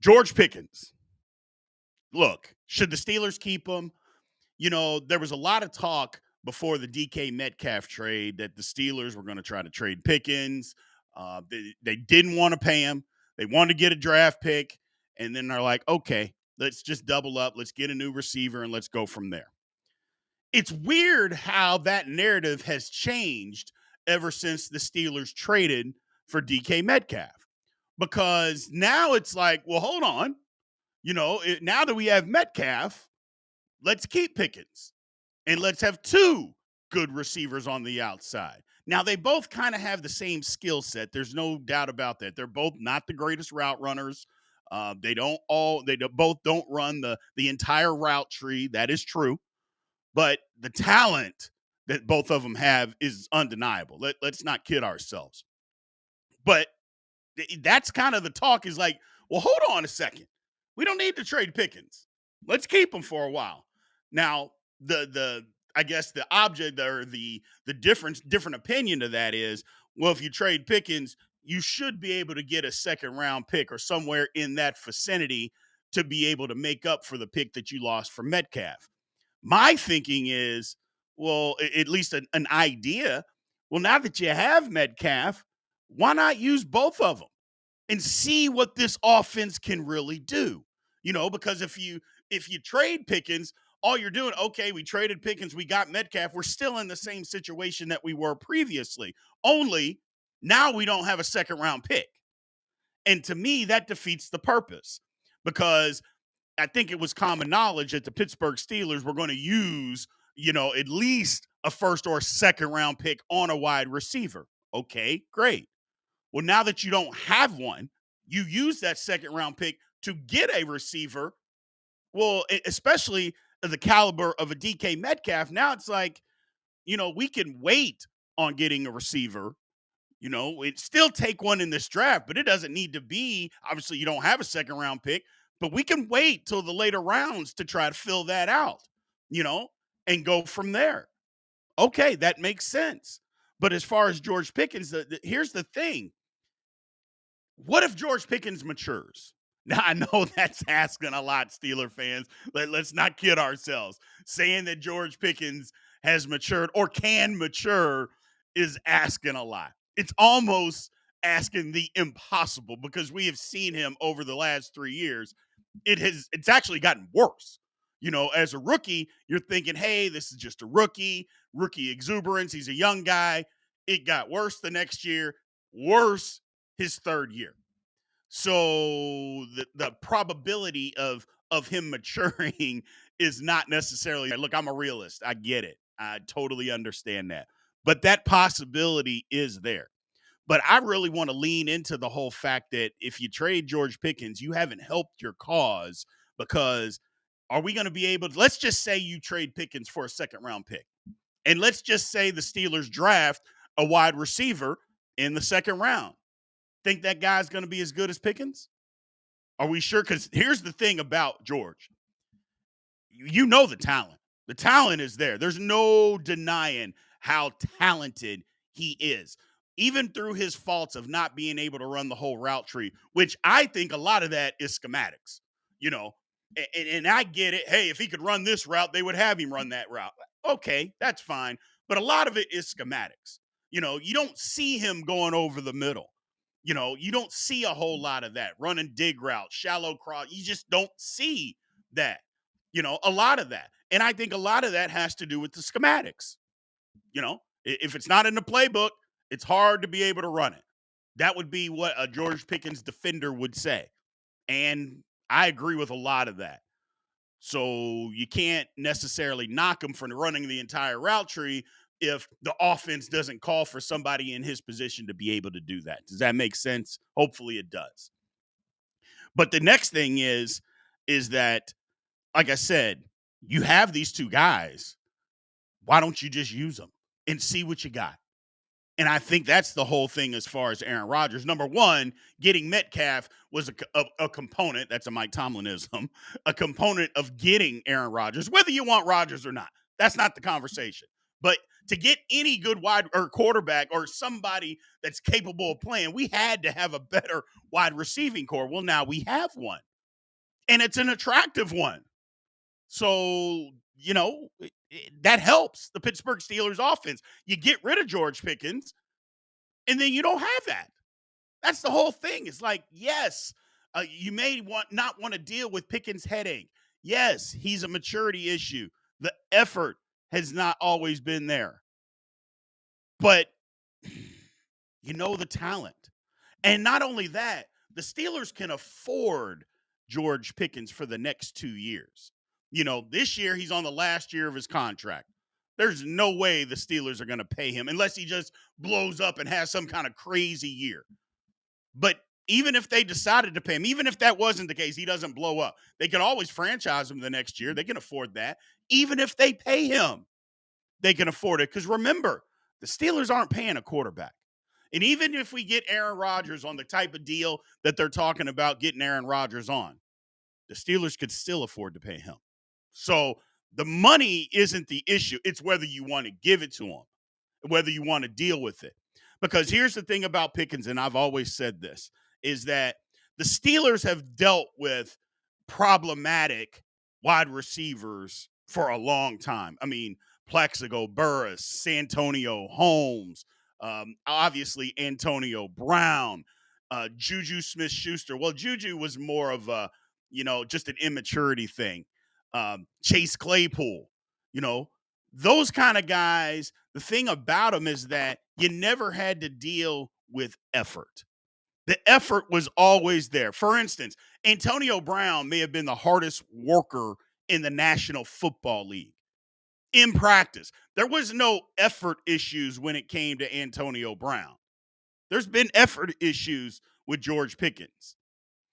George Pickens. Look, should the Steelers keep him? There was a lot of talk before the DK Metcalf trade that the Steelers were going to try to trade Pickens. They didn't want to pay him. They wanted to get a draft pick. And then they're like, okay, let's just double up. Let's get a new receiver and let's go from there. It's weird how that narrative has changed ever since the Steelers traded for DK Metcalf. Because now it's like, well, hold on. Now that we have Metcalf, let's keep Pickens and let's have two good receivers on the outside. Now they both kind of have the same skill set. There's no doubt about that. They're both not the greatest route runners. Both don't run the entire route tree. That is true, but the talent that both of them have is undeniable. Let's not kid ourselves. But that's kind of the talk is like, well, hold on a second. We don't need to trade Pickens. Let's keep him for a while. Now, the I guess the object or the different opinion to that is, well, if you trade Pickens, you should be able to get a second round pick or somewhere in that vicinity to be able to make up for the pick that you lost for Metcalf. My thinking is, well, at least an idea. Well, now that you have Metcalf, why not use both of them and see what this offense can really do? Because if you trade Pickens, all you're doing, okay, we traded Pickens, we got Metcalf, we're still in the same situation that we were previously. Only now we don't have a second round pick. And to me, that defeats the purpose because I think it was common knowledge that the Pittsburgh Steelers were going to use, at least a first or second round pick on a wide receiver. Okay, great. Well, now that you don't have one, you use that second round pick to get a receiver. Well, especially the caliber of a DK Metcalf. Now it's like, we can wait on getting a receiver. It still take one in this draft, but it doesn't need to be. Obviously, you don't have a second round pick, but we can wait till the later rounds to try to fill that out, and go from there. Okay, that makes sense. But as far as George Pickens, here's the thing. What if George Pickens matures? Now, I know that's asking a lot, Steeler fans. Let's not kid ourselves. Saying that George Pickens has matured or can mature is asking a lot. It's almost asking the impossible because we have seen him over the last 3 years. It's actually gotten worse. As a rookie, you're thinking, hey, this is just a rookie exuberance. He's a young guy. It got worse the next year, worse his third year. So the probability of him maturing is not necessarily, look, I'm a realist. I get it. I totally understand that. But that possibility is there. But I really want to lean into the whole fact that if you trade George Pickens, you haven't helped your cause because are we going to be able to, let's just say you trade Pickens for a second round pick. And let's just say the Steelers draft a wide receiver in the second round. Think that guy's going to be as good as Pickens? Are we sure? Because here's the thing about George. You know the talent. The talent is there. There's no denying how talented he is. Even through his faults of not being able to run the whole route tree, which I think a lot of that is schematics, and I get it. Hey, if he could run this route, they would have him run that route. Okay, that's fine. But a lot of it is schematics. You don't see him going over the middle. You don't see a whole lot of that running dig route, shallow cross. You just don't see that, a lot of that. And I think a lot of that has to do with the schematics. If it's not in the playbook, it's hard to be able to run it. That would be what a George Pickens defender would say. And I agree with a lot of that. So you can't necessarily knock him for running the entire route tree if the offense doesn't call for somebody in his position to be able to do that. Does that make sense? Hopefully it does. But the next thing is that, like I said, you have these two guys. Why don't you just use them and see what you got? And I think that's the whole thing as far as Aaron Rodgers. Number one, getting Metcalf was a component. That's a Mike Tomlinism, a component of getting Aaron Rodgers, whether you want Rodgers or not. That's not the conversation. But to get any good wide or quarterback or somebody that's capable of playing, we had to have a better wide receiving core. Well, now we have one. and it's an attractive one. So, that helps the Pittsburgh Steelers offense. You get rid of George Pickens, and then you don't have that. That's the whole thing. It's like, yes, you may not want to deal with Pickens' headache. Yes, he's a maturity issue. The effort has not always been there, but the talent. And not only that, the Steelers can afford George Pickens for the next 2 years. This year he's on the last year of his contract. There's no way the Steelers are going to pay him unless he just blows up and has some kind of crazy year. But even if they decided to pay him, even if that wasn't the case, he doesn't blow up, they can always franchise him the next year. They can afford that. Even if they pay him, they can afford it. Because remember, the Steelers aren't paying a quarterback. And even if we get Aaron Rodgers on the type of deal that they're talking about getting Aaron Rodgers on, the Steelers could still afford to pay him. So the money isn't the issue. It's whether you want to give it to him, whether you want to deal with it. Because here's the thing about Pickens, and I've always said this, is that the Steelers have dealt with problematic wide receivers for a long time. I mean, Plexico, Burris, Santonio Holmes, obviously Antonio Brown, Juju Smith-Schuster. Well, Juju was more of a, just an immaturity thing. Chase Claypool, those kind of guys. The thing about them is that you never had to deal with effort. The effort was always there. For instance, Antonio Brown may have been the hardest worker in the National Football League in practice. There was no effort issues when it came to Antonio Brown. There's been effort issues with George Pickens.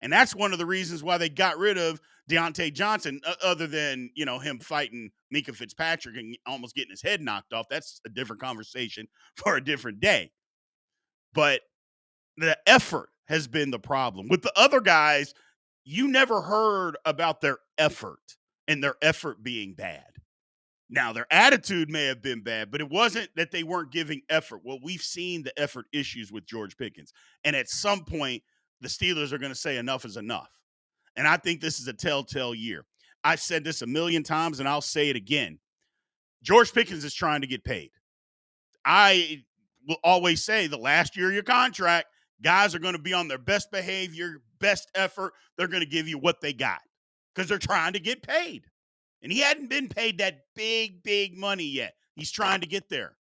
And that's one of the reasons why they got rid of Deontay Johnson, other than, him fighting Mika Fitzpatrick and almost getting his head knocked off. That's a different conversation for a different day. But the effort has been the problem. With the other guys, you never heard about their effort and their effort being bad. Now, their attitude may have been bad, but it wasn't that they weren't giving effort. Well, we've seen the effort issues with George Pickens. And at some point, the Steelers are going to say enough is enough. And I think this is a telltale year. I've said this a million times, and I'll say it again. George Pickens is trying to get paid. I will always say the last year of your contract, guys are going to be on their best behavior, best effort. They're going to give you what they got because they're trying to get paid. And he hadn't been paid that big, big money yet. He's trying to get there.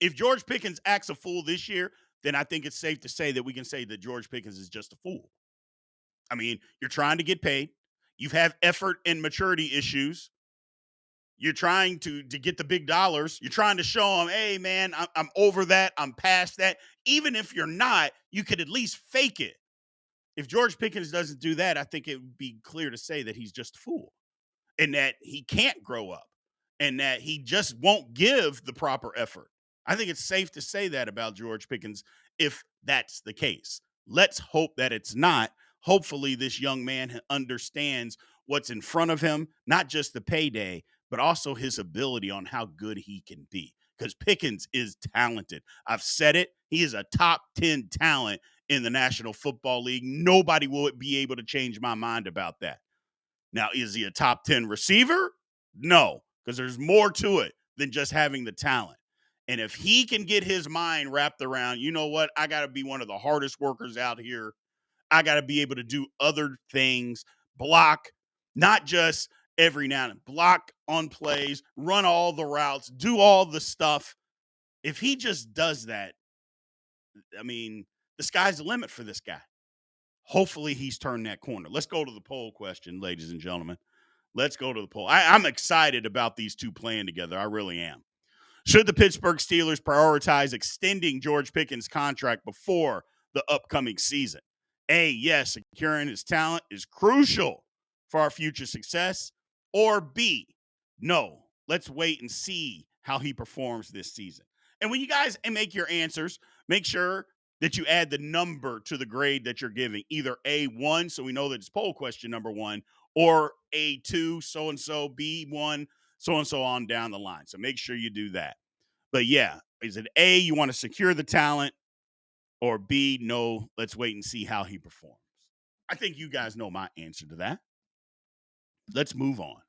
If George Pickens acts a fool this year, then I think it's safe to say that we can say that George Pickens is just a fool. I mean, you're trying to get paid. You've had effort and maturity issues. You're trying to get the big dollars. You're trying to show them, hey, man, I'm over that. I'm past that. Even if you're not, you could at least fake it. If George Pickens doesn't do that, I think it would be clear to say that he's just a fool and that he can't grow up and that he just won't give the proper effort. I think it's safe to say that about George Pickens if that's the case. Let's hope that it's not. Hopefully, this young man understands what's in front of him, not just the payday, but also his ability on how good he can be. Because Pickens is talented. I've said it. He is a top 10 talent in the National Football League. Nobody will be able to change my mind about that. Now, is he a top 10 receiver? No, because there's more to it than just having the talent. And if he can get his mind wrapped around, you know what? I got to be one of the hardest workers out here. I got to be able to do other things, block, not just every now and then, block on plays, run all the routes, do all the stuff. If he just does that, I mean, the sky's the limit for this guy. Hopefully he's turned that corner. Let's go to the poll question, ladies and gentlemen. Let's go to the poll. I'm excited about these two playing together. I really am. Should the Pittsburgh Steelers prioritize extending George Pickens' contract before the upcoming season? A, yes, securing his talent is crucial for our future success. Or B, no, let's wait and see how he performs this season. And when you guys make your answers, make sure that you add the number to the grade that you're giving, either A1, so we know that it's poll question number one, or A2, so-and-so, B1, so-and-so on down the line. So make sure you do that. But yeah, is it A, you want to secure the talent, or B, no, let's wait and see how he performs? I think you guys know my answer to that. Let's move on.